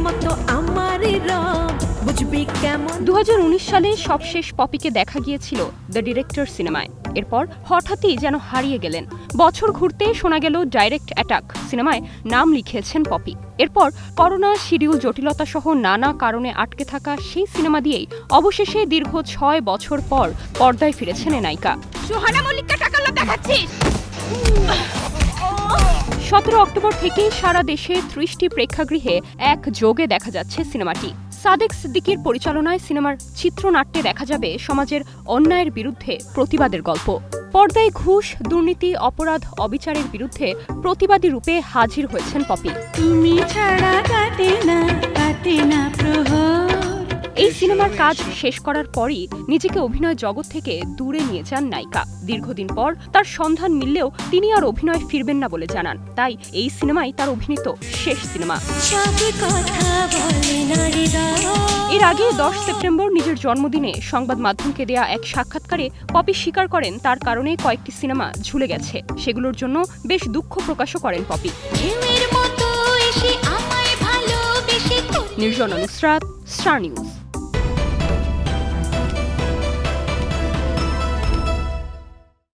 মতো আমারই রব, বুঝবি কেমন। 2019 সালে সবশেষ পপিকে দেখা গিয়েছিল দ্য ডিরেক্টর সিনেমায়। এরপর হঠাৎই যেন হারিয়ে গেলেন। বছর ঘুরতে শোনা গেল ডাইরেক্ট অ্যাটাক সিনেমায় নাম লিখিয়েছেন পপি। এরপর করোনা, শিডিউল জটিলতা সহ নানা কারণে আটকে থাকা সেই সিনেমা দিয়েই অবশেষে দীর্ঘ 6 বছর পর পর্দায় ফিরেছেন এই নায়িকা। 17 অক্টোবর থেকেই সারা দেশে 30টি প্রেক্ষাগৃহে একযোগে দেখা যাচ্ছে সিনেমাটি। সাদেক সিদ্দিকীর পরিচালনায় সিনেমার চিত্রনাট্যে দেখা যাবে সমাজের অন্যায়ের বিরুদ্ধে প্রতিবাদের গল্প। পর্দায় ঘুষ, দুর্নীতি, অপরাধ, অবিচারের বিরুদ্ধে প্রতিবাদী রূপে হাজির হয়েছেন পপি। তুমি ছাড়া কাটে না প্রহর। এই সিনেমার কাজ শেষ করার পরই নিজেকে অভিনয় জগৎ থেকে দূরে নিয়ে যান নায়িকা। দীর্ঘদিন পর তার সন্ধান মিললেও তিনি আর অভিনয় ফিরবেন না বলে জানান। তাই এই সিনেমাই তার অভিনীত শেষ সিনেমা। এর আগে 10 সেপ্টেম্বর নিজের জন্মদিনে সংবাদ মাধ্যমকে দেয়া এক সাক্ষাৎকারে পপি স্বীকার করেন তার কারণে কয়েকটি সিনেমা ঝুলে গেছে। সেগুলোর জন্য বেশ দুঃখ প্রকাশও করেন পপি। Nirjona Nusrat, Star news.